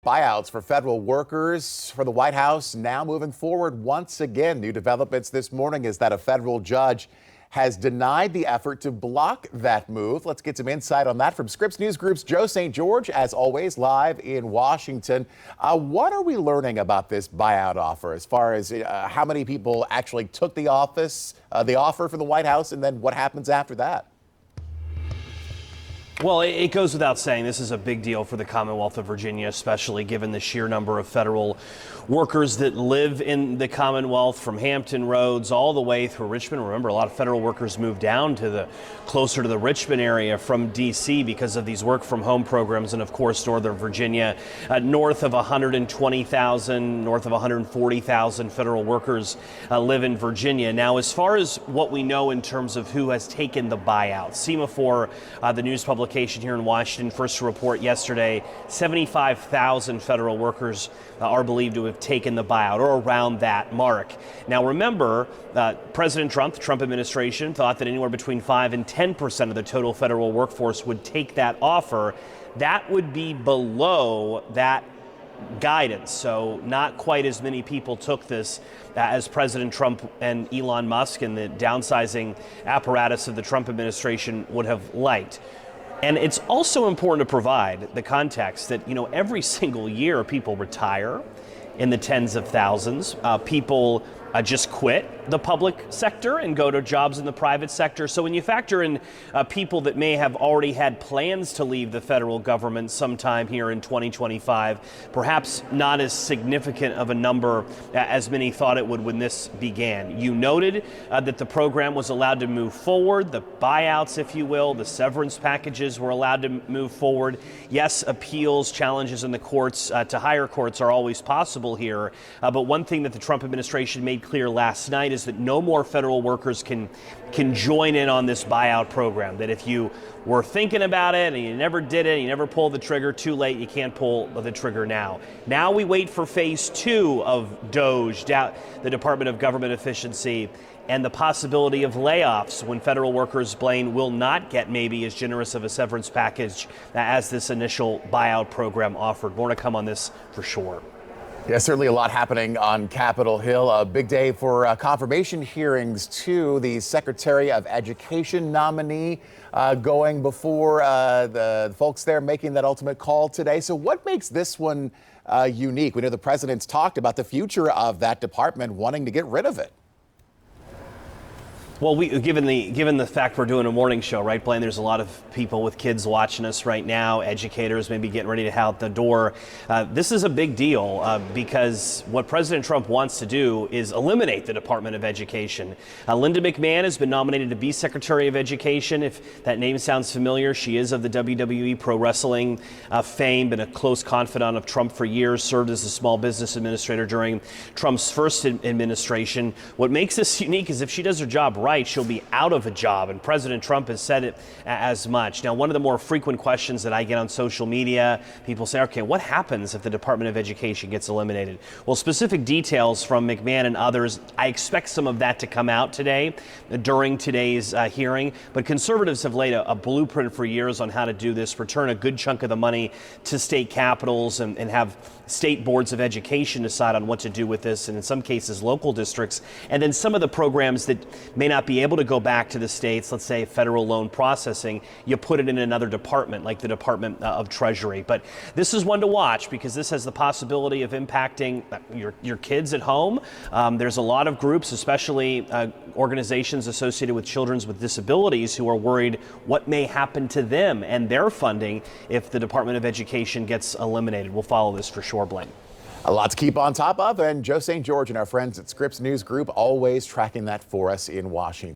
Buyouts for federal workers for the White House now moving forward once again. New developments this morning is that a federal judge has denied the effort to block that move. Let's get some insight on that from Scripps News Group's Joe St. George, as always, live in Washington. What are we learning about this buyout offer as far as how many people actually took the offer for the White House, and then what happens after that? Well, it goes without saying this is a big deal for the Commonwealth of Virginia, especially given the sheer number of federal workers that live in the Commonwealth, from Hampton Roads all the way through Richmond. Remember, a lot of federal workers moved down to closer to the Richmond area from D.C. because of these work from home programs. And of course, Northern Virginia, north of 120,000, north of 140,000 federal workers live in Virginia. Now, as far as what we know in terms of who has taken the buyout, Semaphore, the news publication here in Washington, first to report yesterday, 75,000 federal workers are believed to have taken the buyout, or around that mark. Now, remember, President Trump, the Trump administration, thought that anywhere between 5 and 10% of the total federal workforce would take that offer. That would be below that guidance, so not quite as many people took this as President Trump and Elon Musk and the downsizing apparatus of the Trump administration would have liked. And it's also important to provide the context that, every single year people retire in the tens of thousands. People just quit the public sector and go to jobs in the private sector. So when you factor in people that may have already had plans to leave the federal government sometime here in 2025, perhaps not as significant of a number as many thought it would when this began. You noted that the program was allowed to move forward. The buyouts, if you will, the severance packages were allowed to move forward. Yes, appeals, challenges in the courts to higher courts are always possible here. But one thing that the Trump administration made clear last night is that no more federal workers can join in on this buyout program. That if you were thinking about it and you never did it, you never pulled the trigger, too late, you can't pull the trigger now. Now we wait for phase 2 of DOGE, the Department of Government Efficiency, and the possibility of layoffs when federal workers, Blaine, will not get maybe as generous of a severance package as this initial buyout program offered. More to come on this for sure. Yeah, certainly a lot happening on Capitol Hill. A big day for confirmation hearings, too. The Secretary of Education nominee going before the folks there making that ultimate call today. So what makes this one unique? We know the president's talked about the future of that department, wanting to get rid of it. Well, given the fact we're doing a morning show, right, Blaine, there's a lot of people with kids watching us right now, educators maybe getting ready to head out the door. This is a big deal because what President Trump wants to do is eliminate the Department of Education. Linda McMahon has been nominated to be Secretary of Education. If that name sounds familiar, she is of the WWE pro wrestling fame, been a close confidant of Trump for years, served as a small business administrator during Trump's first administration. What makes this unique is if she does her job right, she'll be out of a job, and President Trump has said it as much. Now, one of the more frequent questions that I get on social media, people say, okay, what happens if the Department of Education gets eliminated? Well, specific details from McMahon and others, I expect some of that to come out today during today's hearing, but conservatives have laid a blueprint for years on how to do this, return a good chunk of the money to state capitals and have state boards of education decide on what to do with this, and in some cases local districts, and then some of the programs that may not be able to go back to the states, let's say federal loan processing, you put it in another department like the Department of Treasury. But this is one to watch because this has the possibility of impacting your kids at home. There's a lot of groups, especially organizations associated with children with disabilities, who are worried what may happen to them and their funding if the Department of Education gets eliminated. We'll follow this for sure, Blaine. A lot to keep on top of, and Joe St. George and our friends at Scripps News Group always tracking that for us in Washington.